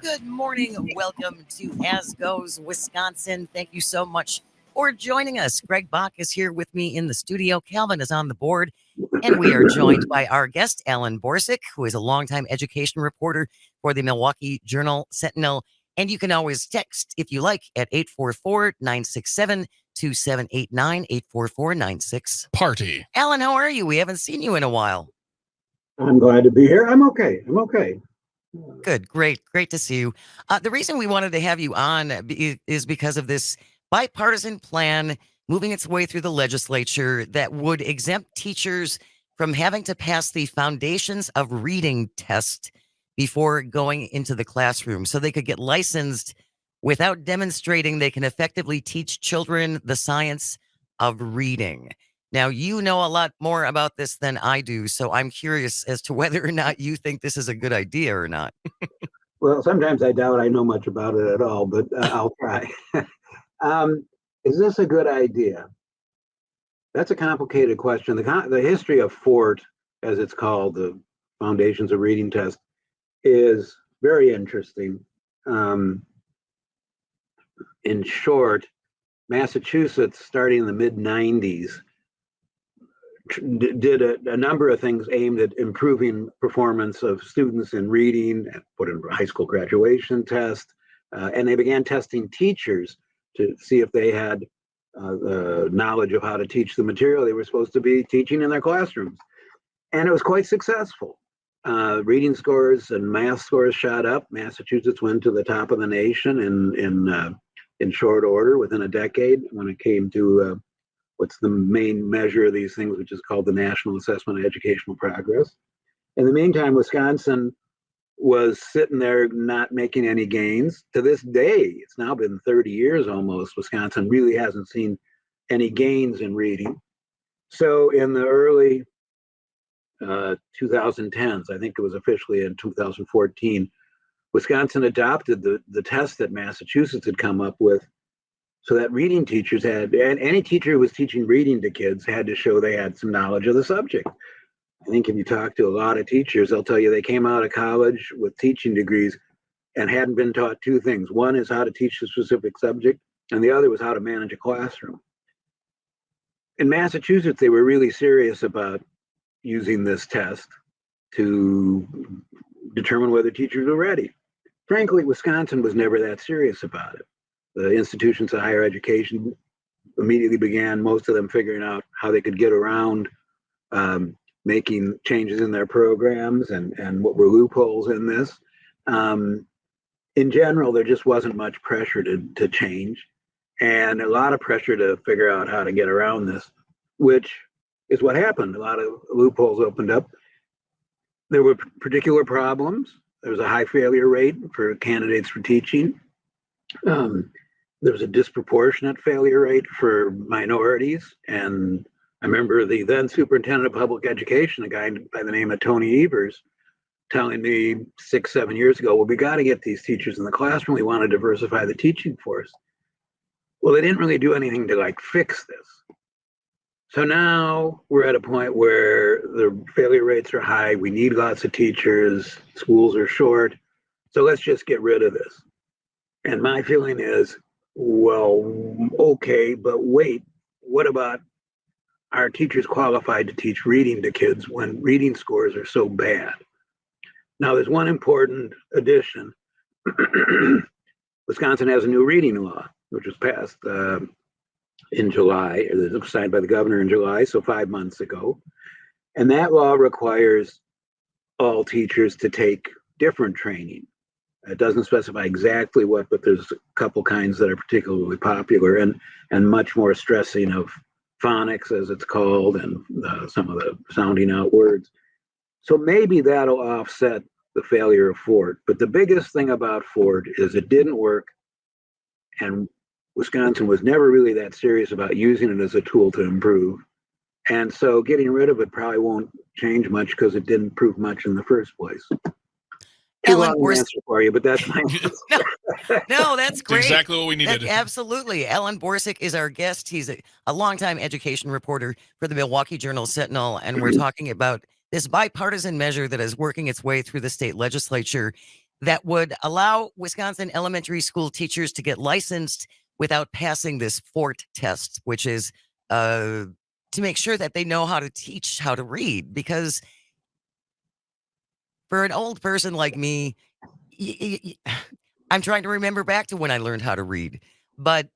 Good morning. Welcome to As Goes Wisconsin. Thank you so much for joining us. Greg Bach is here with me in the studio. Calvin is on the board. And we are joined by our guest, Alan Borsuk, who is a longtime education reporter for the Milwaukee Journal Sentinel. And you can always text, if you like, at 844-967-2789, 844-96. Party. Alan, how are you? We haven't seen you in a while. I'm glad to be here. I'm okay. Good. Great to see you. The reason we wanted to have you on is because of this bipartisan plan moving its way through the legislature that would exempt teachers from having to pass the Foundations of Reading test before going into the classroom so they could get licensed without demonstrating they can effectively teach children the science of reading. Now, you know a lot more about this than I do, so I'm curious as to whether or not you think this is a good idea or not. Well, sometimes I doubt I know much about it at all, but I'll try. Is this a good idea? That's a complicated question. The history of FORT, as it's called, the Foundations of Reading test, is very interesting. In short, Massachusetts, starting in the mid-90s, did a number of things aimed at improving performance of students in reading, put in a high school graduation test, and they began testing teachers to see if they had the knowledge of how to teach the material they were supposed to be teaching in their classrooms. And it was quite successful. Reading scores and math scores shot up. Massachusetts went to the top of the nation in short order within a decade when it came to what's the main measure of these things, which is called the National Assessment of Educational Progress. In the meantime, Wisconsin was sitting there not making any gains. To this day, it's now been 30 years almost, Wisconsin really hasn't seen any gains in reading. So in the early 2010s, I think it was officially in 2014, Wisconsin adopted the test that Massachusetts had come up with, so that reading teachers had, and any teacher who was teaching reading to kids had to show they had some knowledge of the subject. I think if you talk to a lot of teachers, they'll tell you they came out of college with teaching degrees and hadn't been taught two things. One is how to teach the specific subject, and the other was how to manage a classroom. In Massachusetts, they were really serious about using this test to determine whether teachers were ready. Frankly, Wisconsin was never that serious about it. The institutions of higher education immediately began, most of them figuring out how they could get around making changes in their programs and what were loopholes in this. In general, there just wasn't much pressure to change, and a lot of pressure to figure out how to get around this, which is what happened. A lot of loopholes opened up. There were particular problems. There was a high failure rate for candidates for teaching. There was a disproportionate failure rate for minorities. And I remember the then superintendent of public education, a guy by the name of Tony Evers, telling me 6-7 years ago, well, we got to get these teachers in the classroom. We want to diversify the teaching force. Well, they didn't really do anything to fix this. So now we're at a point where the failure rates are high. We need lots of teachers. Schools are short. So let's just get rid of this. And my feeling is, well, okay, but wait, what about our teachers qualified to teach reading to kids when reading scores are so bad? Now, there's one important addition. Wisconsin has a new reading law, which was passed in July. It was signed by the governor in July, so 5 months ago. And that law requires all teachers to take different training. It doesn't specify exactly what, but there's a couple kinds that are particularly popular and much more stressing of phonics, as it's called, and some of the sounding out words. So maybe that'll offset the failure of Ford. But the biggest thing about Ford is it didn't work, and Wisconsin was never really that serious about using it as a tool to improve. And so getting rid of it probably won't change much because it didn't prove much in the first place. Alan Answer for you, but that's my no, that's great. Exactly what we needed. Absolutely. Alan Borsuk is our guest. He's a longtime education reporter for the Milwaukee Journal Sentinel, and we're talking about this bipartisan measure that is working its way through the state legislature. that would allow Wisconsin elementary school teachers to get licensed without passing this FORT test, which is to make sure that they know how to teach how to read. Because for an old person like me, I'm trying to remember back to when I learned how to read, but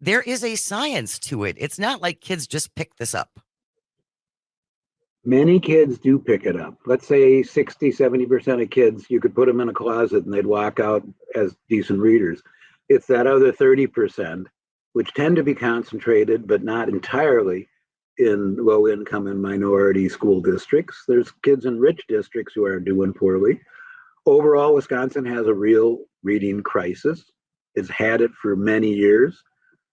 there is a science to it. It's not like kids just pick this up. Many kids do pick it up. Let's say 60, 70% of kids, you could put them in a closet and they'd walk out as decent readers. It's that other 30%, which tend to be concentrated, but not entirely in low income and minority school districts. There's kids in rich districts who are doing poorly. Overall, Wisconsin has a real reading crisis. It's had it for many years.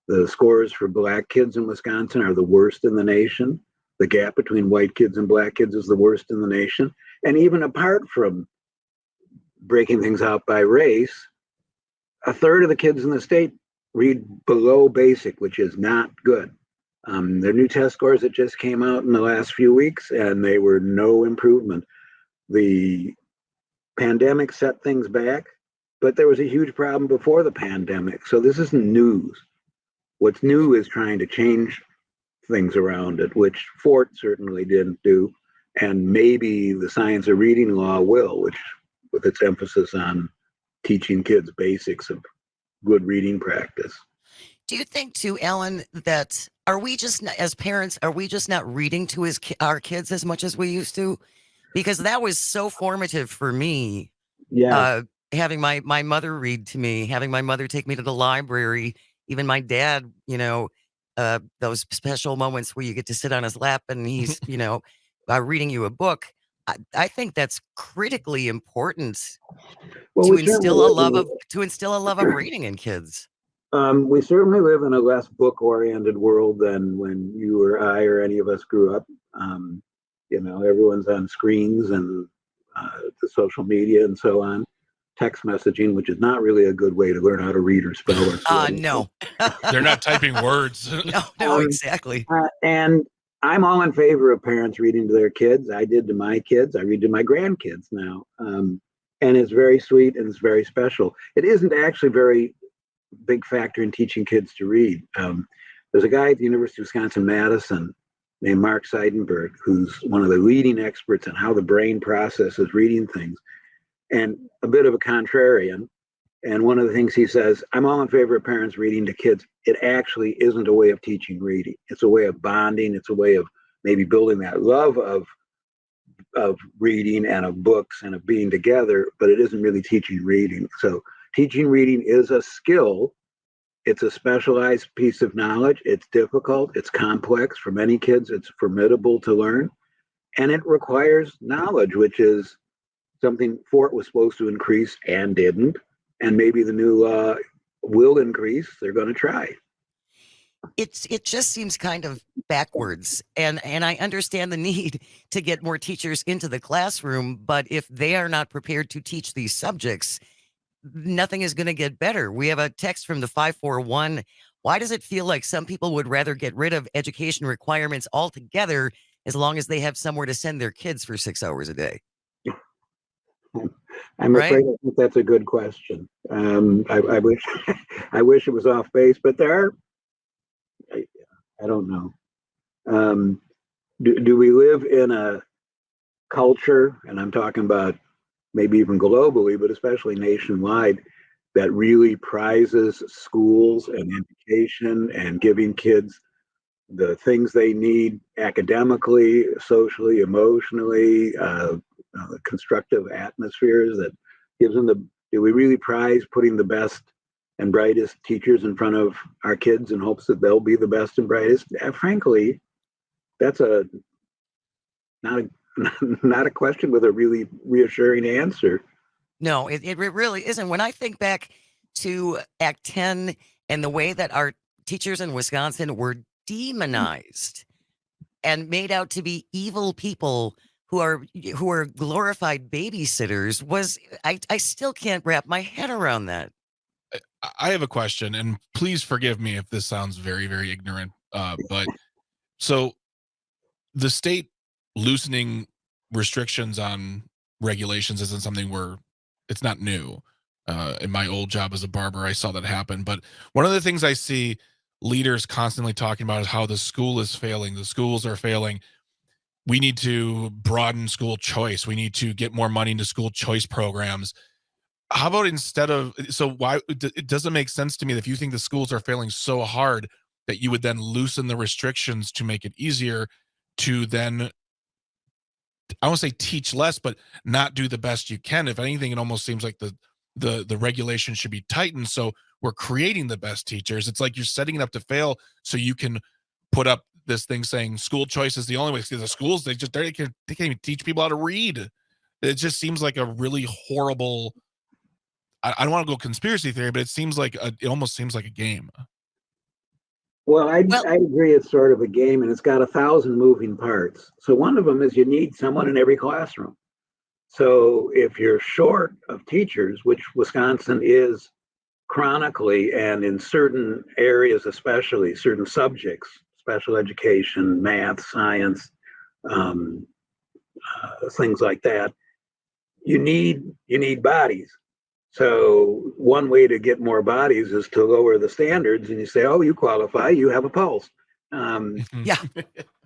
The scores for Black kids in Wisconsin are the worst in the nation. The gap between white kids and Black kids is the worst in the nation. And even apart from breaking things out by race, a third of the kids in the state read below basic, which is not good. Their new test scores that just came out in the last few weeks, and they were no improvement. The pandemic set things back, but there was a huge problem before the pandemic. So this isn't news. What's new is trying to change things around it, which Fort certainly didn't do. And maybe the science of reading law will, which with its emphasis on teaching kids basics of good reading practice. Do you think too, Alan, that are we just as parents, are we just not reading to our kids as much as we used to? Because that was so formative for me. Yes. Having my mother read to me, having my mother take me to the library, even my dad, those special moments where you get to sit on his lap and he's, reading you a book. I think that's critically important Well, to we instill a certainly love of reading in kids. we certainly live in a less book-oriented world than when you or I or any of us grew up. Everyone's on screens and the social media and so on. Text messaging, which is not really a good way to learn how to read or spell or No. They're not typing words. No, exactly. And I'm all in favor of parents reading to their kids. I did to my kids. I read to my grandkids now. And it's very sweet and it's very special. It isn't actually very big factor in teaching kids to read. There's a guy at the University of Wisconsin, Madison, named Mark Seidenberg, who's one of the leading experts on how the brain processes reading things, and a bit of a contrarian. And one of the things he says, I'm all in favor of parents reading to kids. It actually isn't a way of teaching reading. It's a way of bonding. It's a way of maybe building that love of reading and of books and of being together, but it isn't really teaching reading. So teaching reading is a skill. It's a specialized piece of knowledge. It's difficult. It's complex. For many kids, it's formidable to learn. And it requires knowledge, which is something Fort was supposed to increase and didn't. And maybe the new law will increase. They're going to try. It just seems kind of backwards, and I understand the need to get more teachers into the classroom, but if they are not prepared to teach these subjects, nothing is going to get better. We have a text from the 541. Why does it feel like some people would rather get rid of education requirements altogether as long as they have somewhere to send their kids for 6 hours a day? I'm Right? afraid I think that's a good question. I wish I wish it was off base, but there are. I don't know. Do we live in a culture, and I'm talking about maybe even globally, but especially nationwide, that really prizes schools and education and giving kids the things they need academically, socially, emotionally, constructive atmospheres that gives them do we really prize putting the best and brightest teachers in front of our kids in hopes that they'll be the best and brightest? Frankly, that's not a not a question with a really reassuring answer. No, it really isn't. When I think back to Act 10 and the way that our teachers in Wisconsin were demonized and made out to be evil people who are glorified babysitters, I still can't wrap my head around that. I have a question, and please forgive me if this sounds very, very ignorant. But so the state loosening restrictions on regulations isn't something we're it's not new. In my old job as a barber, I saw that happen. But one of the things I see leaders constantly talking about is how the school is failing. The schools are failing. We need to broaden school choice. We need to get more money into school choice programs. How about instead of, so why it doesn't make sense to me that if you think the schools are failing so hard that you would then loosen the restrictions to make it easier to then, I won't say teach less, but not do the best you can. If anything, it almost seems like the regulation should be tightened. So we're creating the best teachers. It's like you're setting it up to fail so you can put up this thing saying school choice is the only way. Because the schools, they can't even teach people how to read. It just seems like a really horrible. I don't want to go conspiracy theory, but it almost seems like a game. Well, I Well, agree. It's sort of a game, and it's got 1,000 moving parts. So one of them is you need someone in every classroom. So if you're short of teachers, which Wisconsin is chronically, and in certain areas, especially certain subjects, special education, math, science, um, things like that, you need bodies. So one way to get more bodies is to lower the standards, and you say, "Oh, you qualify. You have a pulse," um, yeah,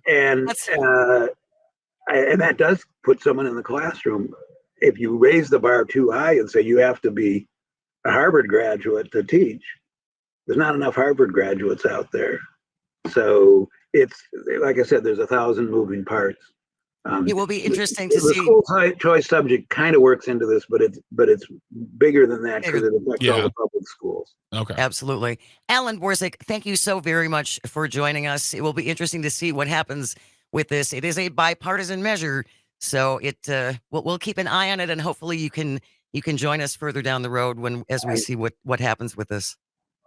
and that's and that does put someone in the classroom. If you raise the bar too high and say you have to be a Harvard graduate to teach, there's not enough Harvard graduates out there. So it's like I said, there's 1,000 moving parts. it will be interesting to The see. school choice subject kind of works into this, but it's bigger than that because it affects all Yeah. the public schools. Okay. Absolutely. Alan Borsuk, thank you so very much for joining us. It will be interesting to see what happens with this. It is a bipartisan measure, so we'll keep an eye on it, and hopefully you can join us further down the road as we I'm see what happens with this.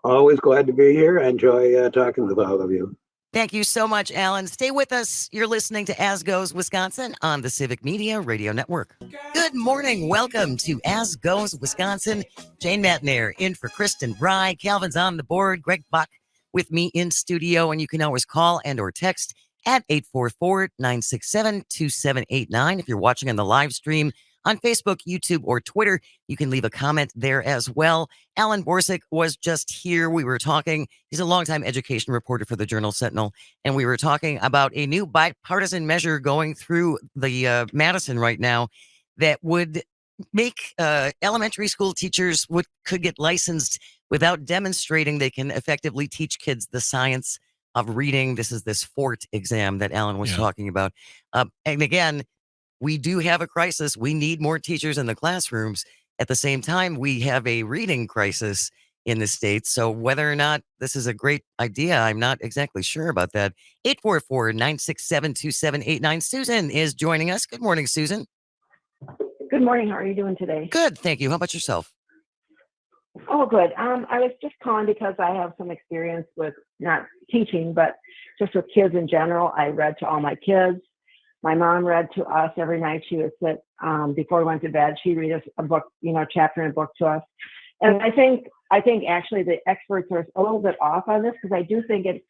always glad to be here. I enjoy talking with all of you. Thank you so much, Alan. Stay with us. You're listening to As Goes Wisconsin on the Civic Media Radio Network. Good morning. Welcome to As Goes Wisconsin. Jane Matnair in for Kristen Bry. Calvin's on the board. Greg Buck with me in studio. And you can always call and or text at 844-967-2789. If you're watching on the live stream on Facebook, YouTube, or Twitter, you can leave a comment there as well. Alan Borsuk was just here. We were talking, he's a longtime education reporter for the Journal Sentinel, and we were talking about a new bipartisan measure going through the Madison right now that would make elementary school teachers could get licensed without demonstrating they can effectively teach kids the science of reading. This is this FORT exam that Alan was talking about. And again, we do have a crisis. We need more teachers in the classrooms. At the same time, we have a reading crisis in the state. So whether or not this is a great idea, I'm not exactly sure about that. 844-967-2789. Susan is joining us. Good morning, Susan. Good morning. How are you doing today? Good, thank you. How about yourself? Oh, good. I was just calling because I have some experience with not teaching, but just with kids in general. I read to all my kids. My mom read to us every night. She would sit before we went to bed. She'd read us a book, chapter in a book to us. And I think actually the experts are a little bit off on this because I do think it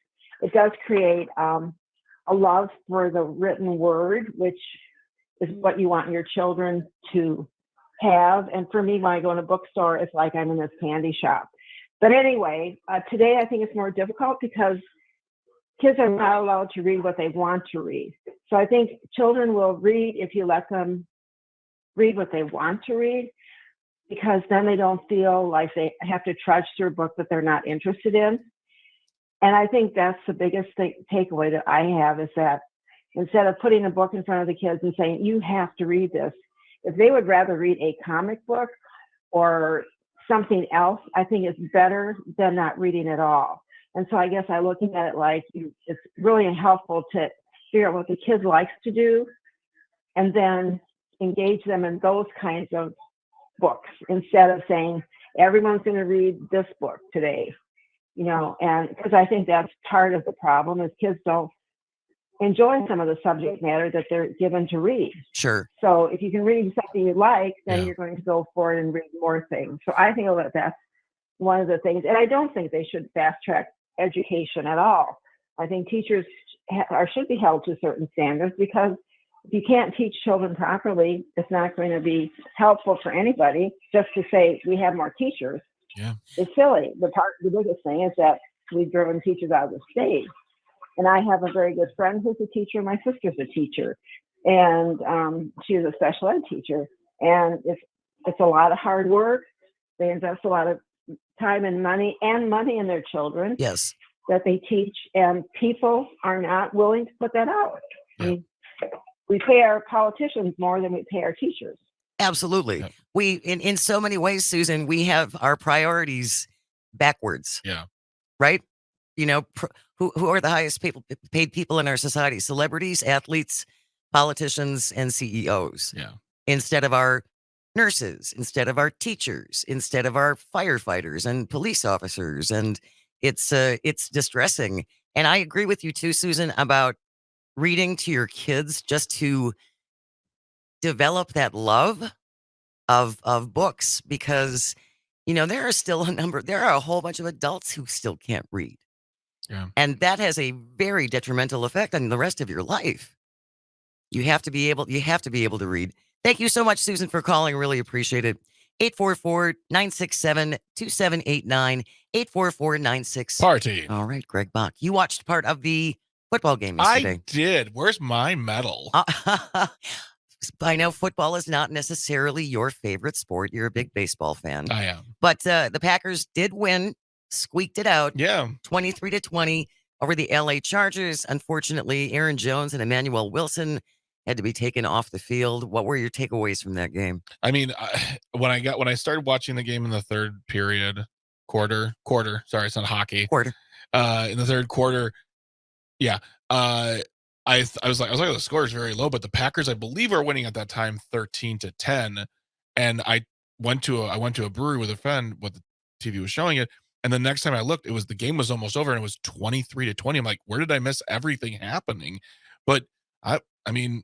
does create a love for the written word, which is what you want your children to have. And for me, when I go in a bookstore, it's like I'm in this candy shop. But anyway, today I think it's more difficult because kids are not allowed to read what they want to read. So I think children will read if you let them read what they want to read, because then they don't feel like they have to trudge through a book that they're not interested in. And I think that's the biggest takeaway that I have, is that instead of putting a book in front of the kids and saying, you have to read this, if they would rather read a comic book or something else, I think it's better than not reading at all. And so I guess I'm looking at it like it's really helpful to figure out what the kid likes to do and then engage them in those kinds of books instead of saying, everyone's going to read this book today, and because I think that's part of the problem is kids don't enjoy some of the subject matter that they're given to read. Sure. So if you can read something you like, then you're going to go for it and read more things. So I think that that's one of the things. And I don't think they should fast track education at all. I think teachers should be held to certain standards because if you can't teach children properly, it's not going to be helpful for anybody. Just to say we have more teachers, Yeah. it's silly. The biggest thing is that we've driven teachers out of the state. And I have a very good friend who's a teacher. My sister's a teacher, and she's a special ed teacher. And it's a lot of hard work. They invest a lot of time and money in their children. Yes. That they teach, and people are not willing to put that out. Yeah. We pay our politicians more than we pay our teachers. Absolutely. Yeah. We, in so many ways, Susan, we have our priorities backwards. Yeah. Right? You know, who are the highest paid people in our society? Celebrities, athletes, politicians, and CEOs. Yeah. Instead of our nurses, instead of our teachers, instead of our firefighters and police officers. And it's distressing. And I agree with you too, Susan, about reading to your kids just to develop that love of books, because there are a whole bunch of adults who still can't read. Yeah. And that has a very detrimental effect on the rest of your life. You have to be able to read. Thank you so much, Susan, for calling. Really appreciate it. 844-967-2789. 844-96. Party. All right, Greg Bach. You watched part of the football game yesterday. I did. Where's my medal? I know football is not necessarily your favorite sport. You're a big baseball fan. I am. But the Packers did win, squeaked it out. Yeah. 23-20 over the LA Chargers. Unfortunately, Aaron Jones and Emmanuel Wilson had to be taken off the field. What were your takeaways from that game? I mean, when I started watching the game in the third quarter, sorry, it's not hockey. Quarter. In the third quarter, yeah. I was like, the score is very low, but the Packers, I believe, are winning at that time 13-10. And I went to a brewery with a friend, what the TV was showing it. And the next time I looked, the game was almost over and it was 23-20. I'm like, where did I miss everything happening? But I mean,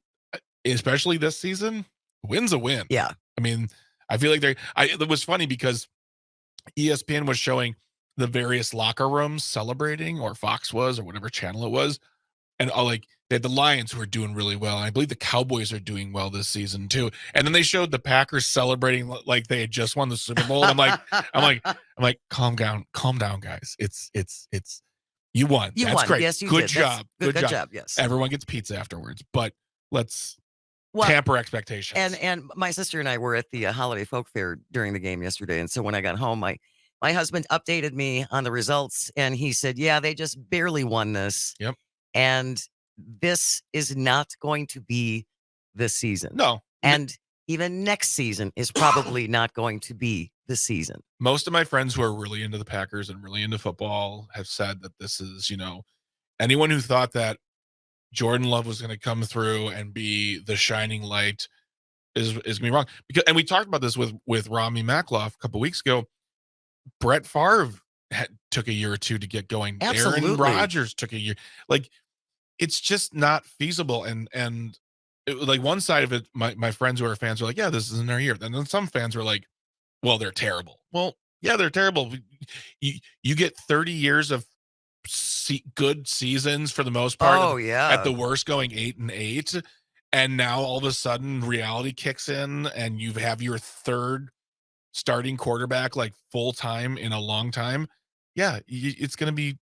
especially this season, win's a win. Yeah. I mean, I feel like it was funny because ESPN was showing the various locker rooms celebrating, or Fox was, or whatever channel it was. And they had the Lions, who are doing really well. And I believe the Cowboys are doing well this season too. And then they showed the Packers celebrating like they had just won the Super Bowl. I'm like, calm down, guys. It's you won. You That's won. great. Yes, you Good did. job. Good job. Yes. Everyone gets pizza afterwards, but let's tamper expectations. And my sister and I were at the holiday folk fair during the game yesterday. And so when I got home, my husband updated me on the results, and he said, yeah, they just barely won this. Yep. And this is not going to be the season. No. And even next season is probably not going to be the season. Most of my friends who are really into the Packers and really into football have said that this is, anyone who thought that Jordan Love was going to come through and be the shining light is going to be wrong. And we talked about this with Rami Makloff a couple weeks ago. Brett Favre took a year or two to get going. Absolutely. Aaron Rodgers took a year. Like, it's just not feasible. And one side of it, my friends who are fans are like, yeah, this isn't our year. And then some fans are like, well, they're terrible. Well, yeah, they're terrible. You get 30 years of good seasons for the most part. Oh, yeah. At the worst, going 8-8. And now all of a sudden reality kicks in and you have your third starting quarterback like full time in a long time. Yeah, it's gonna be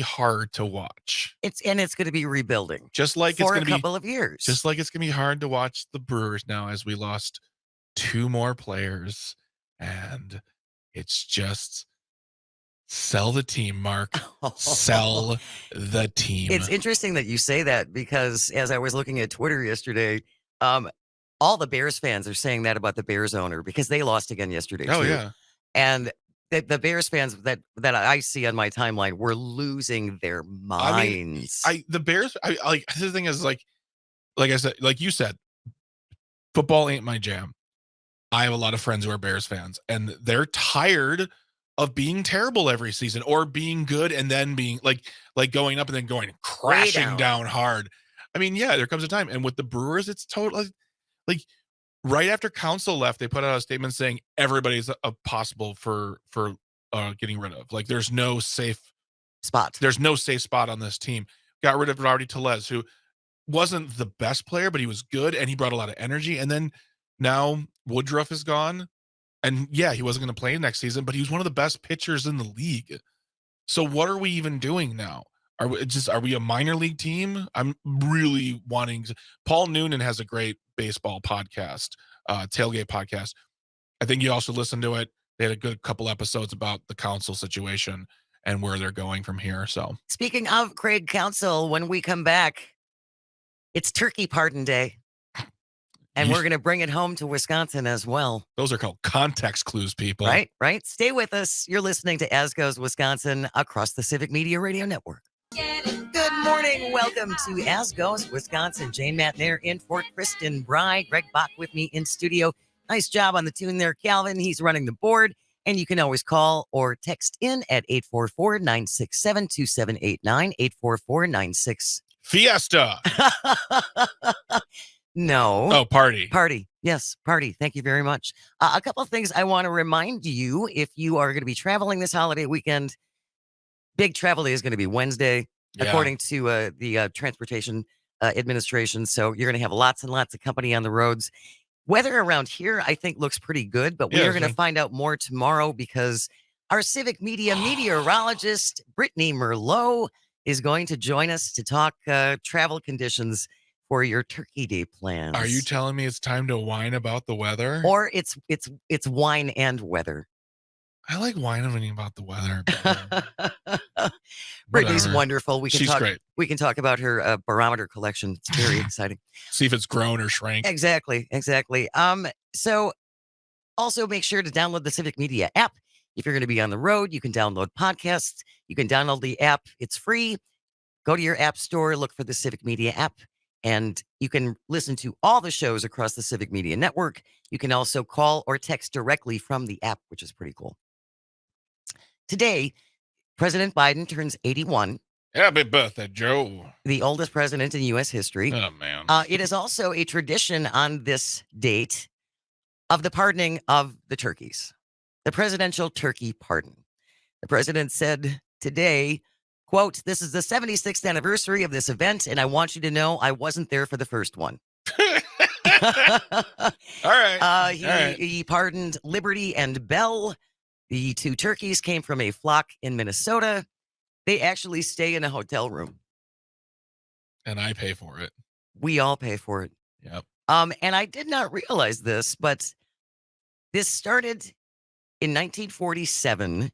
hard to watch. It's going to be rebuilding, just like for it's gonna a couple of years. Just like it's gonna be hard to watch the Brewers now, as we lost 2 more players, and it's just sell the team, Mark. Sell the team. It's interesting that you say that, because as I was looking at Twitter yesterday, all the Bears fans are saying that about the Bears owner, because they lost again yesterday. Oh too. yeah, and the Bears fans that I see on my timeline were losing their minds. The Bears. The thing is, like I said, like you said, football ain't my jam. I have a lot of friends who are Bears fans, and they're tired of being terrible every season, or being good and then being like going up and then going crashing down hard. I mean, yeah, there comes a time, and with the Brewers, it's totally like right after Counsell left, they put out a statement saying everybody's possible for getting rid of. Like, there's no safe spot. There's no safe spot on this team. Got rid of Rowdy Tellez, who wasn't the best player, but he was good and he brought a lot of energy. And then now Woodruff is gone. And yeah, he wasn't going to play next season, but he was one of the best pitchers in the league. So what are we even doing now? Are we a minor league team? I'm really wanting to. Paul Noonan has a great baseball podcast, tailgate podcast. I think you also listened to it. They had a good couple episodes about the Counsell situation and where they're going from here. So Speaking of Craig Counsell, when we come back, it's Turkey Pardon Day. And we're going to bring it home to Wisconsin as well. Those are called context clues, people. Right. Stay with us. You're listening to As Goes Wisconsin across the Civic Media Radio Network. Good morning. Welcome to As Goes Wisconsin. Jane Matner in for Kristen Bry. Greg Bach with me in studio. Nice job on the tune there, Calvin. He's running the board. And you can always call or text in at 844-967-2789, 844-96. Fiesta. No. Oh, party. Party. Yes, party. Thank you very much. A couple of things I want to remind you if you are going to be traveling this holiday weekend. Big travel day is going to be Wednesday, according to the Transportation Administration. So you're going to have lots and lots of company on the roads. Weather around here, I think, looks pretty good, but we are going to find out more tomorrow because our Civic Media meteorologist, Brittany Merlot, is going to join us to talk travel conditions for your Turkey Day plans. Are you telling me it's time to whine about the weather? Or it's wine and weather. I like whining about the weather. Brittany's wonderful. She's great. We can talk about her barometer collection. It's very exciting. See if it's grown or shrank. Exactly. So also make sure to download the Civic Media app. If you're going to be on the road, you can download podcasts. You can download the app. It's free. Go to your app store, look for the Civic Media app. And you can listen to all the shows across the Civic Media Network. You can also call or text directly from the app, which is pretty cool. Today, President Biden turns 81. Happy birthday, Joe. The oldest president in U.S. history. Oh, man. It is also a tradition on this date of the pardoning of the turkeys, the presidential turkey pardon. The president said today, quote, "This is the 76th anniversary of this event, and I want you to know I wasn't there for the first one." All right. He pardoned Liberty and Bell. The two turkeys came from a flock in Minnesota. They actually stay in a hotel room. And I pay for it. We all pay for it. Yep. And I did not realize this, but this started in 1947.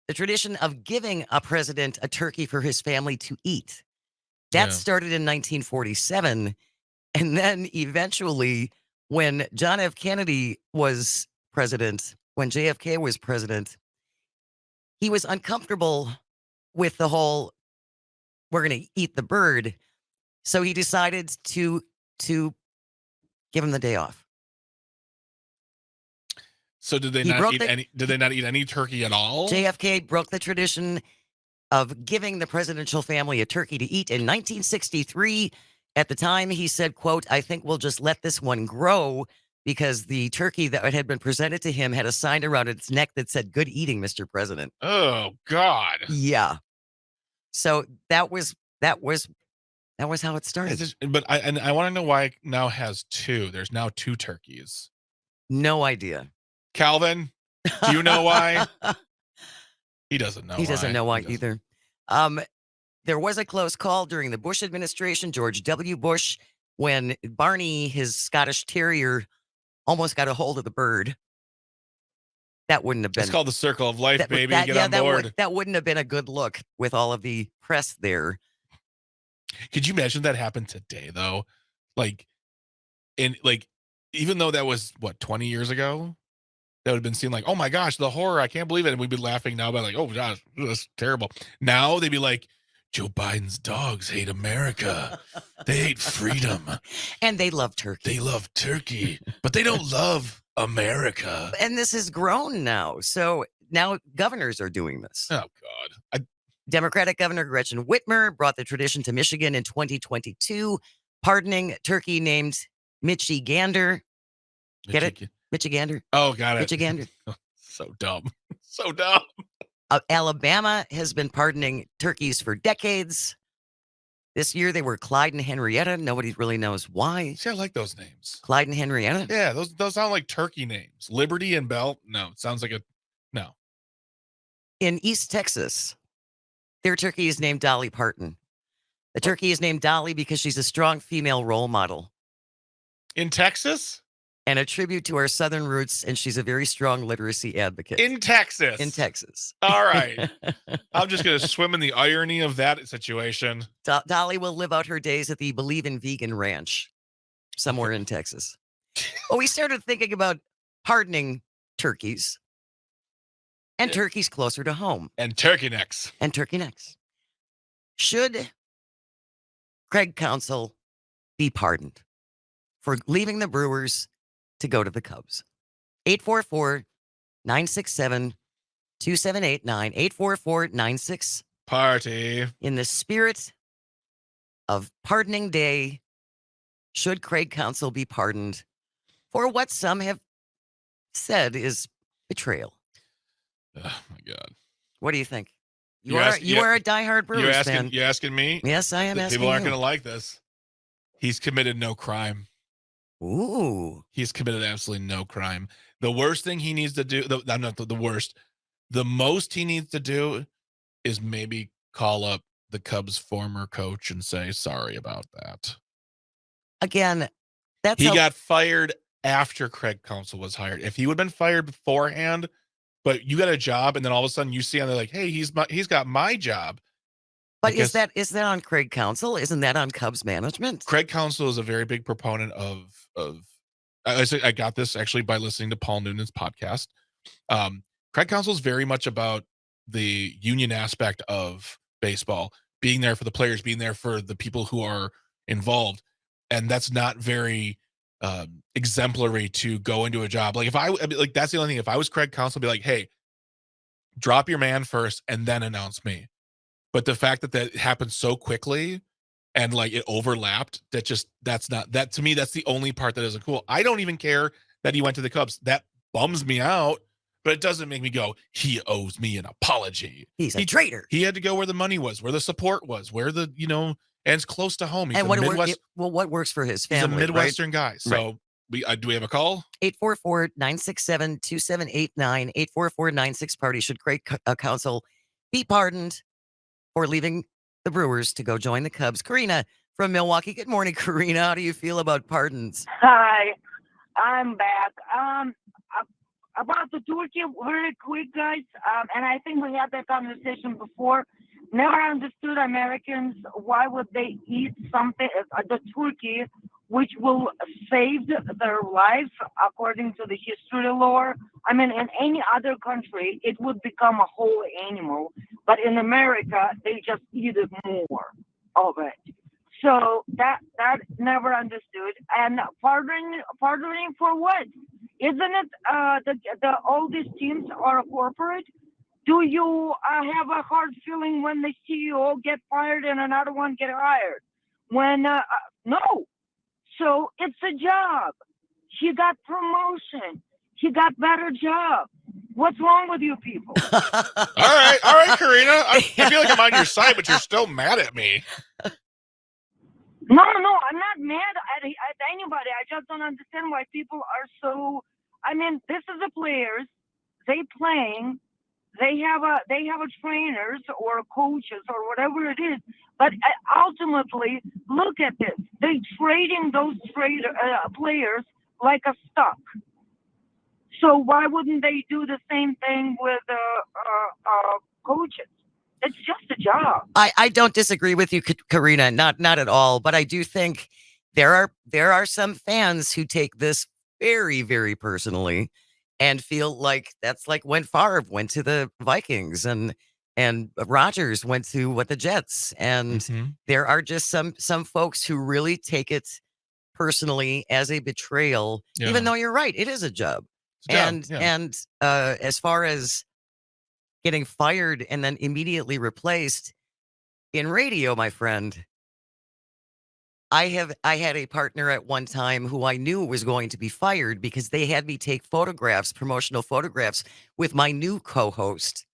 The tradition of giving a president a turkey for his family to eat. That started in 1947. And then eventually, when John F. Kennedy was president, when JFK was president, he was uncomfortable with the whole, we're going to eat the bird. So he decided to give him the day off. So did they not eat any turkey at all? JFK broke the tradition of giving the presidential family a turkey to eat in 1963. At the time, he said, quote, "I think we'll just let this one grow," because the turkey that had been presented to him had a sign around its neck that said, "Good eating, Mr. President." Oh, God. Yeah. So that was how it started. But I want to know why it now has two. There's now two turkeys. No idea. Calvin, do you know why? He doesn't know. He doesn't know why either. There was a close call during the Bush administration, George W. Bush, when Barney, his Scottish Terrier, almost got a hold of the bird. That wouldn't have been. It's called the circle of life, baby. Get on board. That wouldn't have been a good look with all of the press there. Could you imagine that happened today, though? Even though that was 20 years ago, that would have been seen like, oh my gosh, the horror! I can't believe it. And we'd be laughing now, about oh gosh, that's terrible. Now they'd be like, Joe Biden's dogs hate America. They hate freedom. And they love turkey. They love turkey, but they don't love America. And this has grown now. So now governors are doing this. Oh, God. Democratic Governor Gretchen Whitmer brought the tradition to Michigan in 2022, pardoning turkey named Mitchy Gander. Get it? Mitchy Gander? Oh, got it. Mitchy Gander. So dumb. So dumb. Alabama has been pardoning turkeys for decades. This year they were Clyde and Henrietta. Nobody really knows why. See, I like those names. Clyde and Henrietta. Yeah, those sound like turkey names. Liberty and Bell. No, it sounds like no. In East Texas, their turkey is named Dolly Parton. The turkey is named Dolly because she's a strong female role model In Texas? and a tribute to our Southern roots, and she's a very strong literacy advocate. In Texas. In Texas. All right. I'm just going to swim in the irony of that situation. Dolly will live out her days at the Believe in Vegan Ranch somewhere in Texas. Well, we started thinking about pardoning turkeys and turkeys closer to home. And turkey necks. And turkey necks. Should Craig Counsell be pardoned for leaving the Brewers to go to the Cubs? 844-967-2789. 844-96. Party. In the spirit of pardoning day, should Craig Counsell be pardoned for what some have said is betrayal? Oh my God. What do you think? You You're are asking- you are a diehard Brewers fan. You asking me? Yes, I am asking People aren't you. going to like this. He's committed no crime. Ooh. He's committed absolutely no crime. The worst thing he needs to do, not the worst, the most he needs to do is maybe call up the Cubs' former coach and say sorry about that. Again, He got fired after Craig Counsell was hired. If he would have been fired beforehand, but you got a job, and then all of a sudden you see on there like, hey, he's got my job. But is that on Craig Counsell? Isn't that on Cubs management? Craig Counsell is a very big proponent of I got this actually by listening to Paul Noonan's podcast. Craig Counsell is very much about the union aspect of baseball, being there for the players, being there for the people who are involved. And that's not very exemplary to go into a job. Like that's the only thing. If I was Craig Counsell, I'd be like, hey, drop your man first and then announce me. But the fact that happened so quickly and like it overlapped, that's to me, that's the only part that isn't cool. I don't even care that he went to the Cubs. That bums me out, but it doesn't make me go, he owes me an apology. He's a traitor. He had to go where the money was, where the support was, where the, and it's close to home. He's and what works for his family? He's a Midwestern guy. Right. So do we have a call? 844-967-2789. 844-96 party. Should Craig Counsell be pardoned for leaving the Brewers to go join the Cubs? Karina from Milwaukee. Good morning, Karina. How do you feel about pardons? Hi, I'm back. About the turkey, very quick, guys. And I think we had that conversation before. Never understood Americans. Why would they eat something, the turkey, which will save their life according to the history lore? I mean, in any other country, it would become a whole animal. But in America, they just eat it more of it. So that never understood. And pardoning for what? Isn't it all these teams are corporate? Do you have a hard feeling when the CEO get fired and another one get hired? No. So it's a job. He got promotion. He got better job. What's wrong with you people? All right, Karina. I feel like I'm on your side, but you're still mad at me. No, I'm not mad at anybody. I just don't understand why people are so. I mean, this is the players. They playing. They have trainers or coaches or whatever it is. But ultimately, look at this. They trading those players like a stock. So why wouldn't they do the same thing with coaches? It's just a job. I don't disagree with you, Karina, not at all. But I do think there are some fans who take this very, very personally and feel like that's like when Favre went to the Vikings and Rodgers went to the Jets. And there are just some folks who really take it personally as a betrayal, even though you're right, it is a job. And as far as getting fired and then immediately replaced in radio, my friend, I had a partner at one time who I knew was going to be fired because they had me take promotional photographs with my new co-host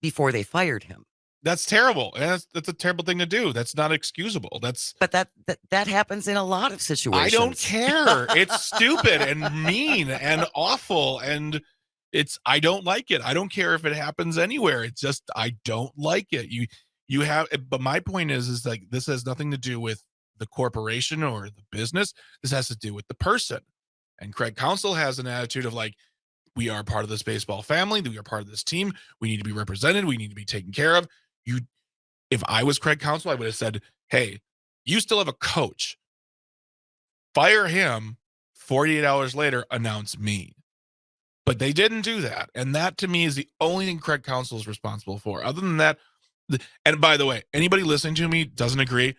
before they fired him. That's terrible. And that's a terrible thing to do. That's not excusable. But that happens in a lot of situations. I don't care. It's stupid and mean and awful. And I don't like it. I don't care if it happens anywhere. It's just, I don't like it. But my point is like, this has nothing to do with the corporation or the business. This has to do with the person. And Craig Counsell has an attitude of like, we are part of this baseball family. We are part of this team. We need to be represented. We need to be taken care of. If I was Craig Counsell, I would have said, hey, you still have a coach. Fire him. 48 hours later, announce me. But they didn't do that. And that to me is the only thing Craig Counsell is responsible for. Other than that, and by the way, anybody listening to me doesn't agree,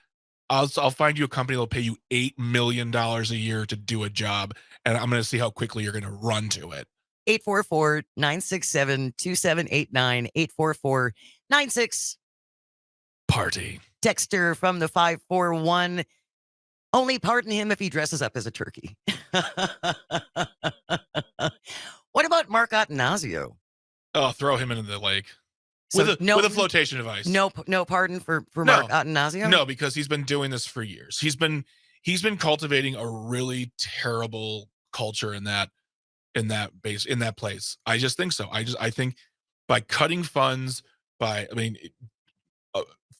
I'll find you a company that'll pay you $8 million a year to do a job. And I'm going to see how quickly you're going to run to it. 844-967-2789, 844-96 Party. Dexter from the 541. Only pardon him if he dresses up as a turkey. What about Mark Attanasio? Oh, throw him into the lake. With a flotation device. No pardon for Mark Attanasio? No, because he's been doing this for years. He's been cultivating a really terrible culture in that place. I just think so. I think by cutting funds,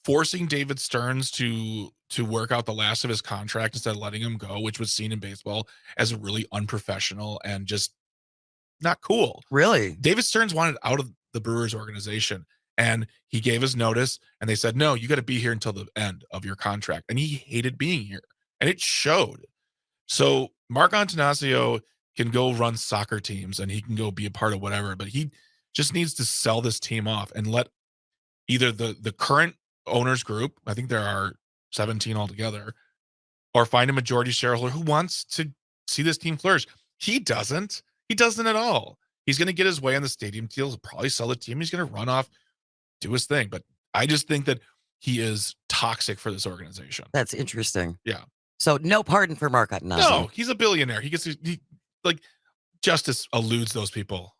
forcing David Stearns to work out the last of his contract instead of letting him go, which was seen in baseball as really unprofessional and just not cool. Really? David Stearns wanted out of the Brewers organization, and he gave his notice, and they said, no, you got to be here until the end of your contract. And he hated being here, and it showed. So Mark Attanasio can go run soccer teams, and he can go be a part of whatever, but he just needs to sell this team off and let either the current owners group, I think there are 17 altogether, or find a majority shareholder who wants to see this team flourish. He doesn't at all. He's going to get his way on the stadium deal. He'll probably sell the team. He's going to run off, do his thing. But I just think that he is toxic for this organization. That's interesting. Yeah. So no pardon for Mark Attanasio. No, he's a billionaire. Justice eludes those people.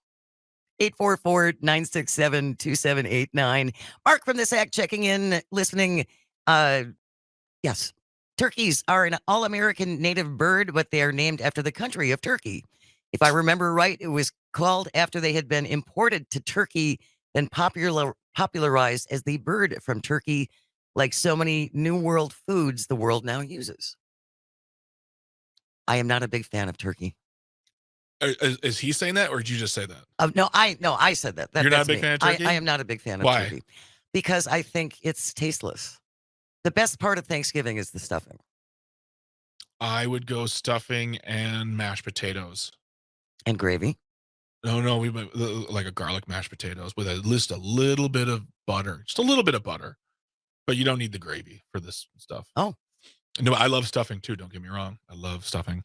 844-967-2789. Mark from the SAC checking in, listening. Yes, turkeys are an all-American native bird, but they are named after the country of Turkey. If I remember right, it was called after they had been imported to Turkey, then popularized as the bird from Turkey, like so many New World foods the world now uses. I am not a big fan of turkey. Is he saying that, or did you just say that? No, I said that. You're not a big fan of turkey? I am not a big fan of Why? turkey. Because I think it's tasteless. The best part of Thanksgiving is the stuffing. I would go stuffing and mashed potatoes. And gravy. No, we like a garlic mashed potatoes with a little bit of butter, just a little bit of butter, but you don't need the gravy for this stuff. Oh, no, I love stuffing too. Don't get me wrong. I love stuffing.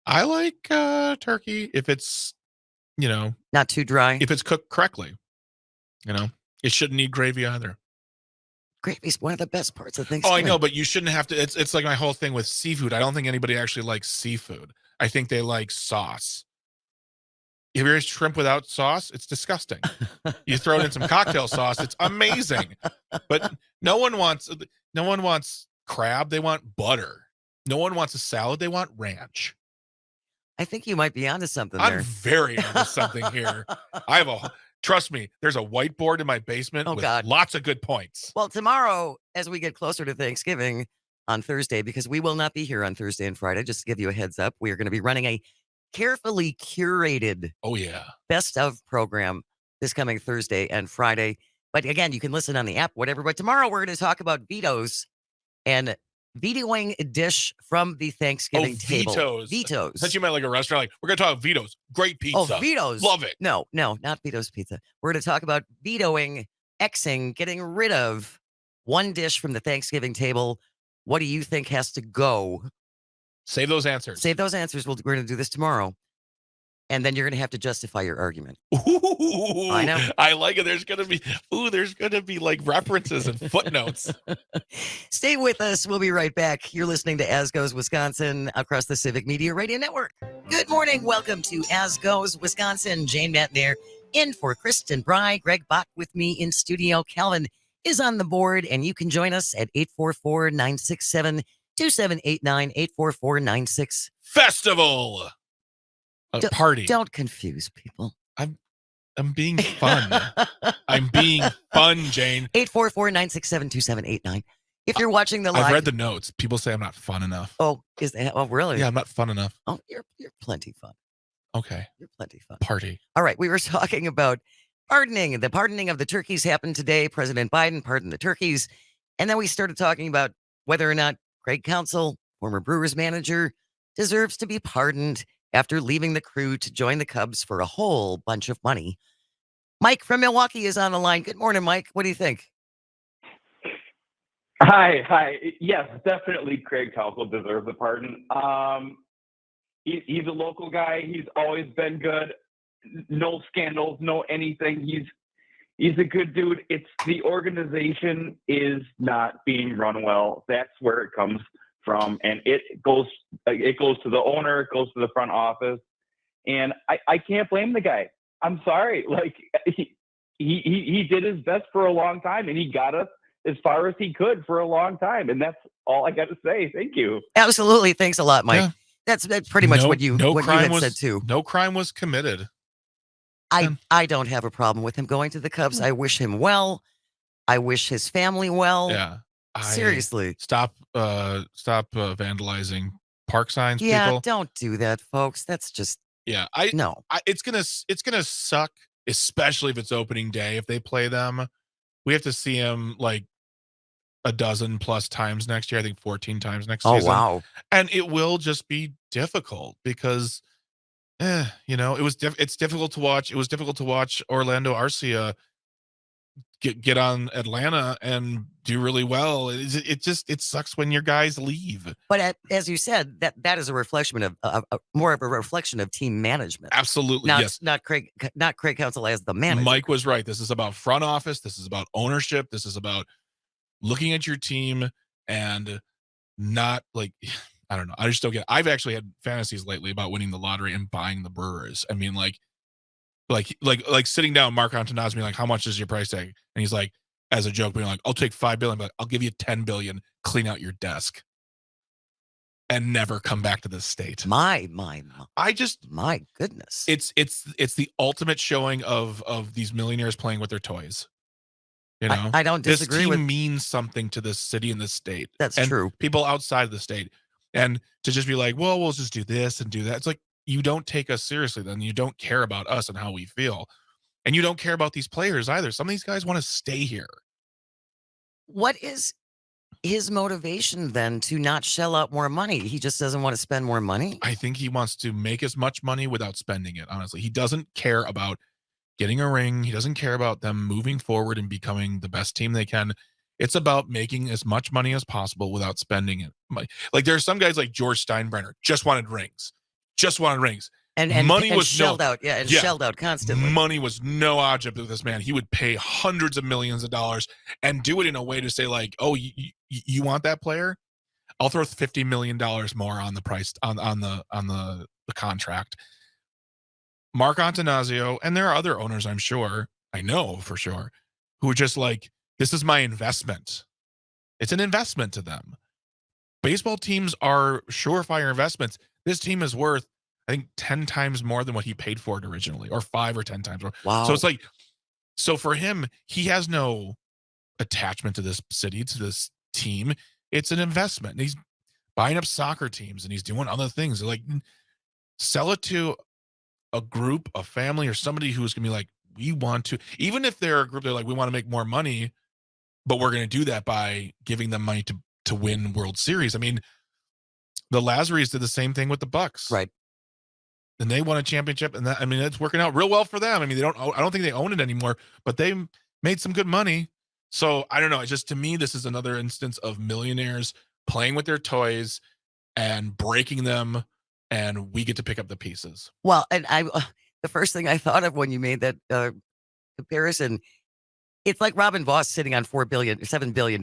I like turkey if it's, not too dry. If it's cooked correctly, it shouldn't need gravy either. Gravy's one of the best parts of Thanksgiving. Oh, I know, but you shouldn't have to. It's like my whole thing with seafood. I don't think anybody actually likes seafood. I think they like sauce. If you're shrimp without sauce, it's disgusting. You throw it in some cocktail sauce, it's amazing. But no one wants crab, they want butter. No one wants a salad, they want ranch. I think you might be onto something there. I'm very onto something here. Trust me, there's a whiteboard in my basement with lots of good points. Well, tomorrow, as we get closer to Thanksgiving on Thursday, because we will not be here on Thursday and Friday, just to give you a heads up, we are going to be running a carefully curated best of program this coming Thursday and Friday. But again, you can listen on the app, whatever. But tomorrow we're going to talk about vetoes and vetoing a dish from the Thanksgiving table. Vetoes. Since you meant like a restaurant, like we're going to talk vetoes. Great pizza. Oh, vetoes. Love it. No, not Vito's Pizza. We're going to talk about vetoing, Xing, getting rid of one dish from the Thanksgiving table. What do you think has to go? Save those answers. We're going to do this tomorrow. And then you're going to have to justify your argument. Ooh, I know. I like it. There's going to be like references and footnotes. Stay with us. We'll be right back. You're listening to As Goes Wisconsin across the Civic Media Radio Network. Good morning. Welcome to As Goes Wisconsin. Jane Matt there in for Kristen Bry. Greg Bott with me in studio. Calvin is on the board, and you can join us at 844-967-2789, 844-96. Festival. Party. Don't confuse people. I'm being fun. I'm being fun, Jane. 844-967-2789. If you're watching the live, I've read the notes. People say I'm not fun enough. Oh, is that? Oh, really? Yeah, I'm not fun enough. Oh, you're plenty fun. Okay. You're plenty fun. Party. All right, we were talking about pardoning. The pardoning of the turkeys happened today. President Biden pardoned the turkeys. And then we started talking about whether or not Craig Counsell, former Brewers manager, deserves to be pardoned after leaving the crew to join the Cubs for a whole bunch of money. Mike from Milwaukee is on the line. Good morning, Mike. What do you think? Hi. Yes, definitely Craig Counsell deserves a pardon. He's a local guy. He's always been good. No scandals, no anything. He's a good dude. It's the organization is not being run well. That's where it comes from, and it goes to the owner, it goes to the front office, and I can't blame the guy. I'm sorry. Like he did his best for a long time, and he got us as far as he could for a long time, and that's all I got to say. Thank you. Absolutely. Thanks a lot, Mike. Yeah. That's pretty much what you had said too. No crime was committed. I don't have a problem with him going to the Cubs. I wish him well. I wish his family well. Yeah. Seriously. Stop vandalizing park signs, Yeah, people. don't do that, folks. That's just no. It's gonna suck, especially if it's opening day. If they play them, we have to see him like a dozen plus times next year. I think 14 times next season. Oh, wow. And it will just be difficult because, it's difficult to watch. It was difficult to watch Orlando Arcia get on Atlanta and do really well. It sucks when your guys leave. But as you said, that is a reflection of more of a reflection of team management. Absolutely, yes. Not Craig Counsell as the manager. Mike was right. This is about front office. This is about ownership. This is about looking at your team and not like, I don't know. I just don't get it. I've actually had fantasies lately about winning the lottery and buying the Brewers. I mean, like sitting down, Mark Antonazzi being like, how much is your price tag? And he's like, as a joke, being like, I'll take $5 billion, but I'll give you $10 billion, clean out your desk and never come back to this state. My goodness. It's the ultimate showing of these millionaires playing with their toys. You know, I don't disagree this team means something to this city and this state. That's and true. People outside of the state, and to just be like, well, we'll just do this and do that. It's like, you don't take us seriously. Then you don't care about us and how we feel, and you don't care about these players either. Some of these guys want to stay here. What is his motivation then to not shell out more money? He just doesn't want to spend more money. I think he wants to make as much money without spending it. Honestly, he doesn't care about getting a ring. He doesn't care about them moving forward and becoming the best team they can. It's about making as much money as possible without spending it. Like there are some guys like George Steinbrenner just wanted rings. And money was shelled out. Yeah, shelled out constantly. Money was no object with this man. He would pay hundreds of millions of dollars and do it in a way to say like, oh, you want that player? I'll throw $50 million more on the price on the contract. Mark Antonazzi, and there are other owners, I'm sure, I know for sure, who are just like, this is my investment. It's an investment to them. Baseball teams are surefire investments. This team is worth, I think, 10 times more than what he paid for it originally, or 5 or 10 times more. Wow. So it's like, so for him, he has no attachment to this city, to this team. It's an investment. And he's buying up soccer teams and he's doing other things. They're like, sell it to a group, a family, or somebody who's going to be like, we want to, even if they're a group, they're like, we want to make more money, but we're going to do that by giving them money to win World Series. I mean, the Lazaris did the same thing with the Bucks. Right. And they won a championship, and it's working out real well for them. I mean, I don't think they own it anymore, but they made some good money. So I don't know. It's just, to me, this is another instance of millionaires playing with their toys and breaking them, and we get to pick up the pieces. Well, and the first thing I thought of when you made that comparison, it's like Robin Voss sitting on $7 billion.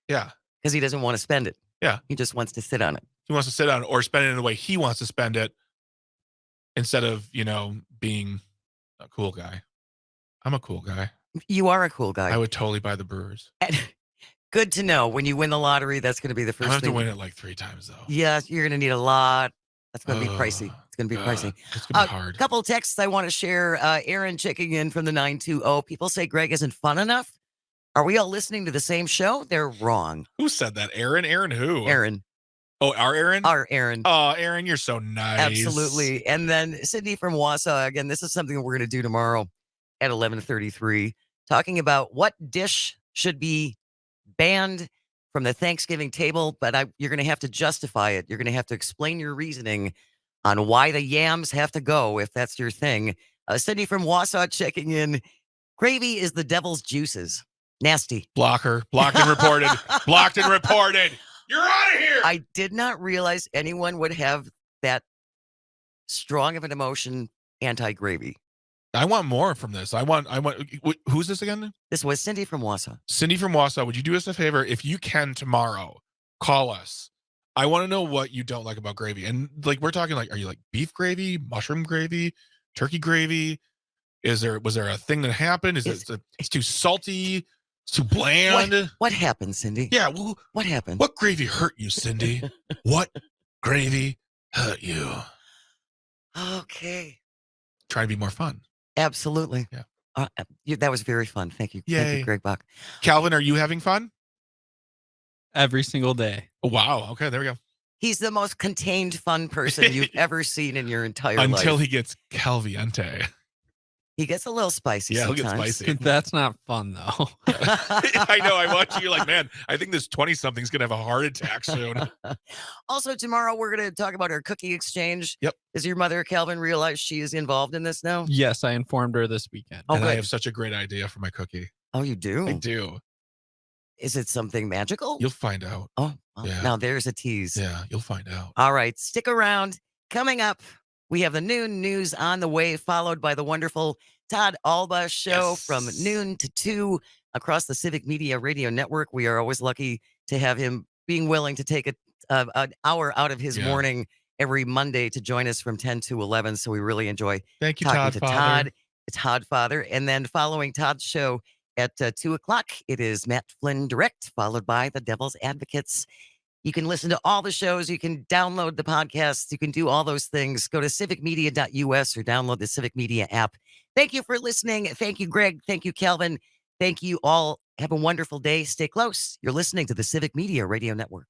Yeah. Because he doesn't want to spend it. Yeah. He just wants to sit on it. He wants to sit on it or spend it in the way he wants to spend it instead of, being a cool guy. I'm a cool guy. You are a cool guy. I would totally buy the Brewers. And good to know when you win the lottery, that's going to be the I'm first gonna have thing. to win it like 3 times though. Yeah, you're going to need a lot. That's going to be Ugh, pricey. It's going to be God, pricey. It's gonna be hard. Couple texts I want to share. Aaron checking in from the 920. People say Greg isn't fun enough. Are we all listening to the same show? They're wrong. Who said that? Aaron? Aaron who? Aaron. Oh, our Aaron? Our Aaron. Oh, Aaron, you're so nice. Absolutely. And then Sydney from Wausau. Again, this is something we're going to do tomorrow at 11:33, talking about what dish should be banned from the Thanksgiving table, but you're going to have to justify it. You're going to have to explain your reasoning on why the yams have to go, if that's your thing. Sydney from Wausau checking in. Gravy is the devil's juices. Nasty. Blocker. Blocked and reported. Blocked and reported. You're out of here. I did not realize anyone would have that strong of an emotion anti-gravy. I want more from this. I want, who's this again? This was Cindy from Wausau. Cindy from Wausau, would you do us a favor? If you can tomorrow, call us. I want to know what you don't like about gravy. And like, we're talking like, are you like beef gravy, mushroom gravy, turkey gravy? Was there a thing that happened? It's too salty? It's too bland? What happened, Cindy? Yeah. Well, what happened? What gravy hurt you, Cindy? What gravy hurt you? Okay. Try to be more fun. Absolutely. Yeah. That was very fun. Thank you. Yay. Thank you, Greg Bach. Calvin, are you having fun? Every single day. Oh, wow. Okay, there we go. He's the most contained, fun person you've ever seen in your entire life. Until he gets Calviente. He gets a little spicy Yeah, he'll sometimes. get spicy. That's not fun, though. I know. I watch you like, man, I think this 20-something's going to have a heart attack soon. Also, tomorrow we're going to talk about our cookie exchange. Yep. Does your mother, Calvin, realize she is involved in this now? Yes, I informed her this weekend. Oh, And I good. have such a great idea for my cookie. Oh, you do? I do. Is it something magical? You'll find out. Oh, well, Yeah. now there's a tease. Yeah, you'll find out. All right, stick around. Coming up, we have the noon news on the way, followed by the wonderful Todd Alba show from noon to 2 across the Civic Media Radio Network. We are always lucky to have him being willing to take an hour out of his morning every Monday to join us from 10 to 11. So we really enjoy Thank you, talking to Todd. Todd. It's Todd Father. And then following Todd's show at 2 o'clock, it is Matt Flynn Direct, followed by the Devil's Advocates. You can listen to all the shows. You can download the podcasts. You can do all those things. Go to civicmedia.us or download the Civic Media app. Thank you for listening. Thank you, Greg. Thank you, Calvin. Thank you all. Have a wonderful day. Stay close. You're listening to the Civic Media Radio Network.